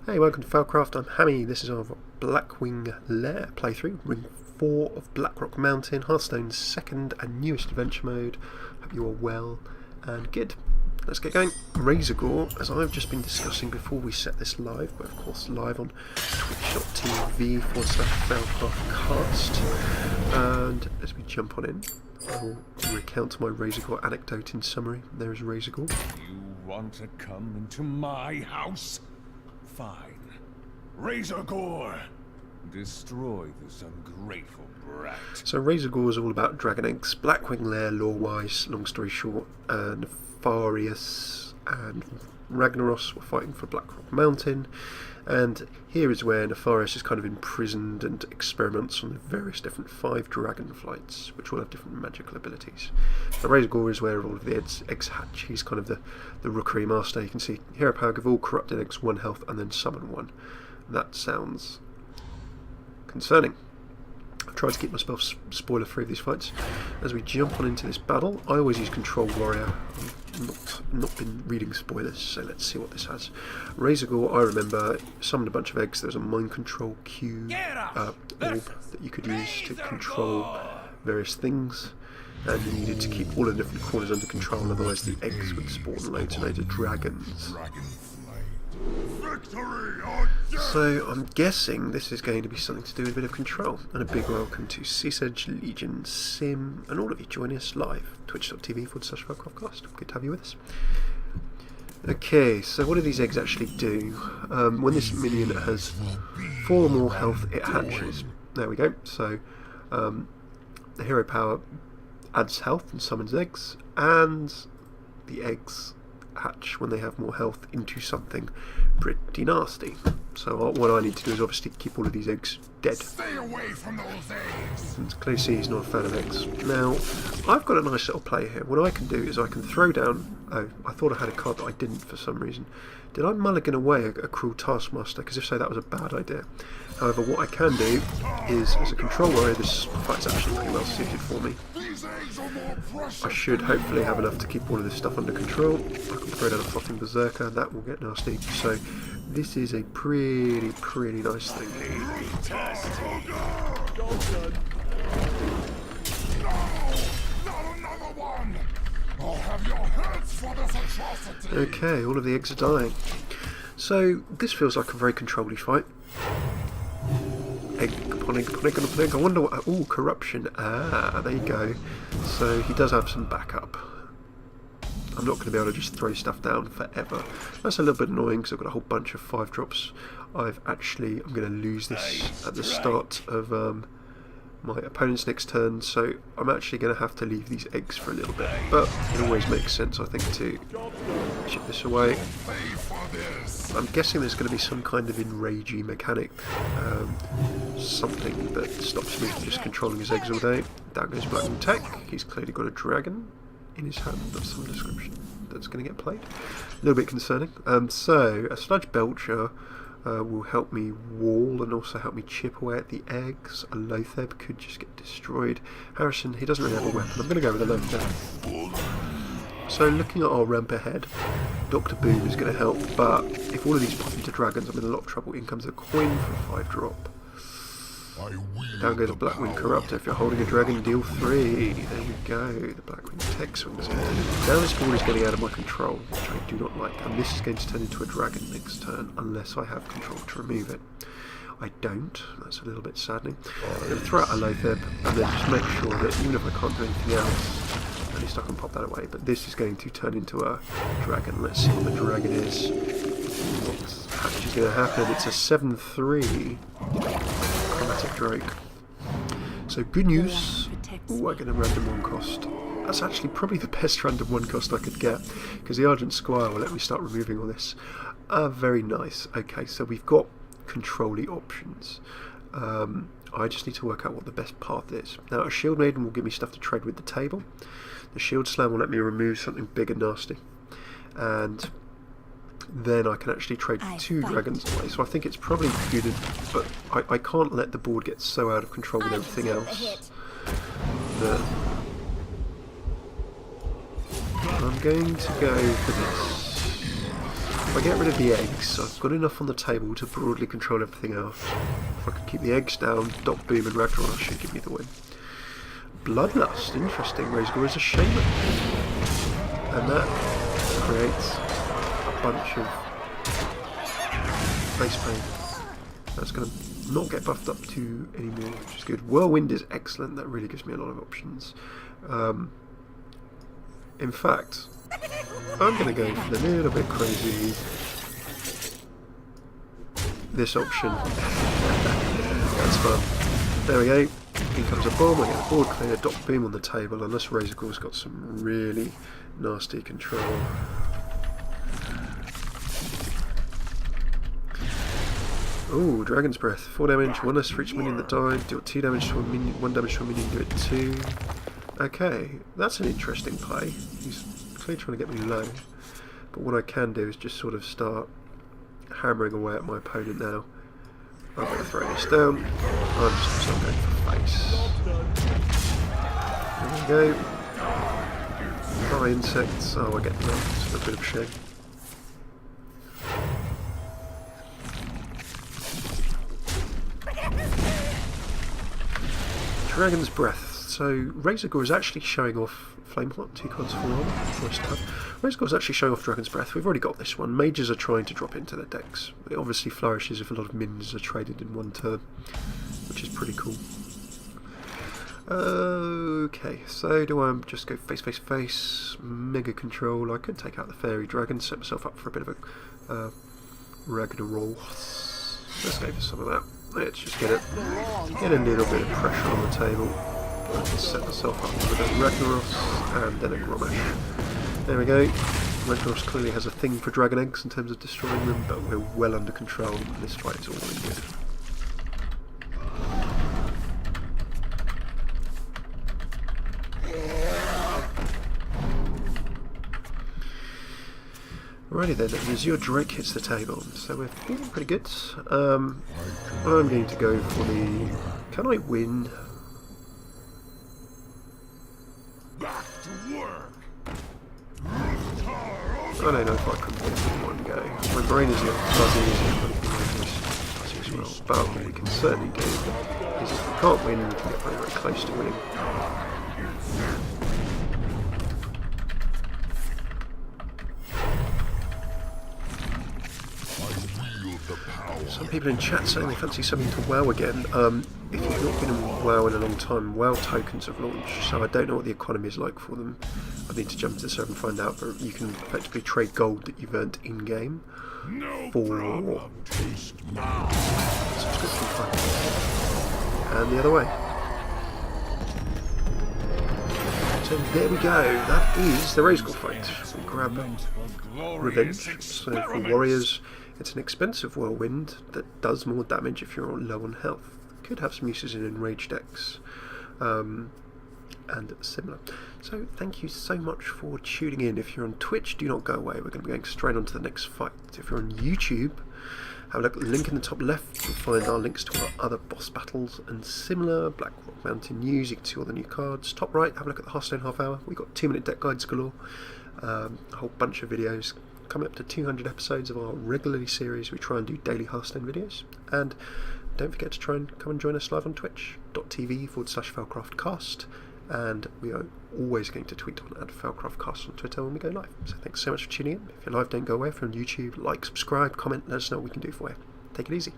Hey, welcome to Falcraft. I'm Hammy. This is our Blackwing Lair playthrough, Ring 4 of Blackrock Mountain, Hearthstone's second and newest adventure mode. Hope you are well and good. Let's get going. Razorgore, as I've just been discussing before we set this live, but of course live on twitch.tv/Falcraftcast. And as we jump on in, I'll recount my Razorgore anecdote in summary. There is Razorgore. You want to come into my house? Fine. Razorgore! Destroy this ungrateful brat. So Razorgore is all about dragon eggs, Blackwing Lair lore-wise, long story short, Nefarious and Ragnaros were fighting for Blackrock Mountain, and here is where Nefarious is kind of imprisoned and experiments on the various different 5 dragon flights, which all have different magical abilities. So Razorgore is where all of the eggs hatch. He's kind of the rookery master. You can see hero power, give all corrupted eggs 1 health and then summon 1. That sounds concerning. I've tried to keep myself spoiler free of these fights. As we jump on into this battle, I always use Control Warrior. I've not been reading spoilers, so let's see what this has. Razorgore, I remember, summoned a bunch of eggs. There was a mind control cube orb that you could use to control various things, and you needed to keep all the different corners under control, otherwise the eggs would spawn loads and loads of dragons. So I'm guessing this is going to be something to do with a bit of control. And a big welcome to Siege, Legion, Sim, and all of you joining us live. Twitch.tv/Falcraftcast. Good to have you with us. Okay, so what do these eggs actually do? When this minion has 4 or more health, it hatches. There we go. So the hero power adds health and summons eggs, and the eggs hatch when they have more health into something pretty nasty. So what I need to do is obviously keep all of these eggs dead. Stay away from those eggs. And clearly see he's not a fan of eggs. Now, I've got a nice little play here. What I can do is I can throw down... Oh, I thought I had a card that I didn't for some reason. Did I mulligan away a cruel taskmaster? Because if so, that was a bad idea. However, what I can do is, as a control warrior, this fight's actually pretty well suited for me. I should hopefully have enough to keep all of this stuff under control. I can throw down a Frotting Berserker, that will get nasty. So this is a pretty nice thing. Okay, all of the eggs are dying. So this feels like a very controlly fight. Egg upon egg upon egg upon egg. I wonder what... Oh, corruption. Ah, there you go. So he does have some backup. I'm not going to be able to just throw stuff down forever. That's a little bit annoying because I've got a whole bunch of 5 drops. I'm going to lose this at the start of my opponent's next turn, so I'm actually going to have to leave these eggs for a little bit. But it always makes sense, I think, to chip this away. I'm guessing there's going to be some kind of enragey mechanic, something that stops me from just controlling his eggs all day. Down goes Blackwing Tech. He's clearly got a dragon in his hand of some description that's going to get played. A little bit concerning. So a Sludge Belcher will help me wall and also help me chip away at the eggs. A Lotheb could just get destroyed. Harrison, he doesn't really have a weapon. I'm going to go with a Lotheb. So looking at our ramp ahead, Dr. Boom is going to help, but if all of these pop into dragons, I'm in a lot of trouble. In comes a coin for a 5 drop. Down goes a Blackwing Corruptor. If you're holding a dragon, deal 3. There you go. The Blackwing Tech swings in. Now this board is getting out of my control, which I do not like, and this is going to turn into a dragon next turn, unless I have control to remove it. I don't. That's a little bit saddening. I'm going to throw out a Lotheb, and then just make sure that even if I can't do anything else, at least I can pop that away. But this is going to turn into a dragon. Let's see what the dragon is. What's actually going to happen? It's a 7/3 Chromatic Drake. So good news. Ooh, I get a random 1 cost. That's actually probably the best random 1 cost I could get, because the Argent Squire will let me start removing all this. Very nice. Okay, so we've got control-y options. I just need to work out what the best path is. Now, a Shield Maiden will give me stuff to trade with the table. The Shield Slam will let me remove something big and nasty. And then I can actually trade 2 dragons away. So I think it's probably good, but I can't let the board get so out of control with everything else that I'm going to go for this. If I get rid of the eggs, I've got enough on the table to broadly control everything else. If I can keep the eggs down, Doc Boom and Ragnarok should give me the win. Bloodlust, interesting. Razorgore is a shaman. And that creates a bunch of face paint. That's going to not get buffed up to anymore, which is good. Whirlwind is excellent. That really gives me a lot of options. In fact, I'm going to go for the little bit crazy this option. That's fun. There we go. In comes a bomb. I get a board clear. Doc Boom on the table. Unless Razorgore's got some really nasty control. Ooh, Dragon's Breath. 4 damage, 1 less for each minion that died. Deal 2 damage to a minion, 1 damage to a minion, do it 2. Okay, that's an interesting play. He's clearly trying to get me low. But what I can do is just sort of start hammering away at my opponent now. I'm going to throw this down. I'm just going for face. There we go. 5 insects. Oh, I get that. It's a bit of a shame. Dragon's Breath. So Razorgore is actually showing off Flameheart, 2 cards for armor. Nice tab. Razorgore is actually showing off Dragon's Breath. We've already got this one. Mages are trying to drop into their decks. It obviously flourishes if a lot of minions are traded in one turn, which is pretty cool. Okay, so do I just go face, mega control? I could take out the fairy dragon, set myself up for a bit of a Ragnarok. Let's go for some of that. Let's just get a little bit of pressure on the table. I can set myself up with a Ragnaros and then a Grommash. There we go. Ragnaros clearly has a thing for dragon eggs in terms of destroying them, but we're well under control and this fight is all in good. Alrighty then, Azure Drake hits the table, so we're feeling pretty good. I'm going to go for the... Can I win? Back to work. I don't know if I can win in one go. My brain is not fuzzy as well, but what we can certainly do is if we can't win, we can get very, very close to winning. Some people in chat saying they fancy something to WoW again. If you've not been in WoW in a long time, WoW tokens have launched, so I don't know what the economy is like for them. I need to jump to the server and find out, but you can effectively trade gold that you've earned in-game for subscription funds. And the other way. So there we go, that is the Razorgore fight. We grab Revenge, so for warriors it's an expensive whirlwind that does more damage if you're low on health. Could have some uses in enraged decks and similar. So thank you so much for tuning in. If you're on Twitch, do not go away, we're going to be going straight on to the next fight. If you're on YouTube, have a look at the link in the top left, you'll find our links to our other boss battles and similar, Blackrock Mountain news, you can see all the new cards. Top right, have a look at the Hearthstone half hour, we've got 2-minute deck guides galore, a whole bunch of videos, coming up to 200 episodes of our regularly series. We try and do daily Hearthstone videos, and don't forget to try and come and join us live on twitch.tv/Falcraftcast, and we are always going to tweet on @Falcraftcast on Twitter when we go live. So thanks so much for tuning in. If you're live, don't go away. If you're on YouTube, like, subscribe, comment, let us know what we can do for you. Take it easy.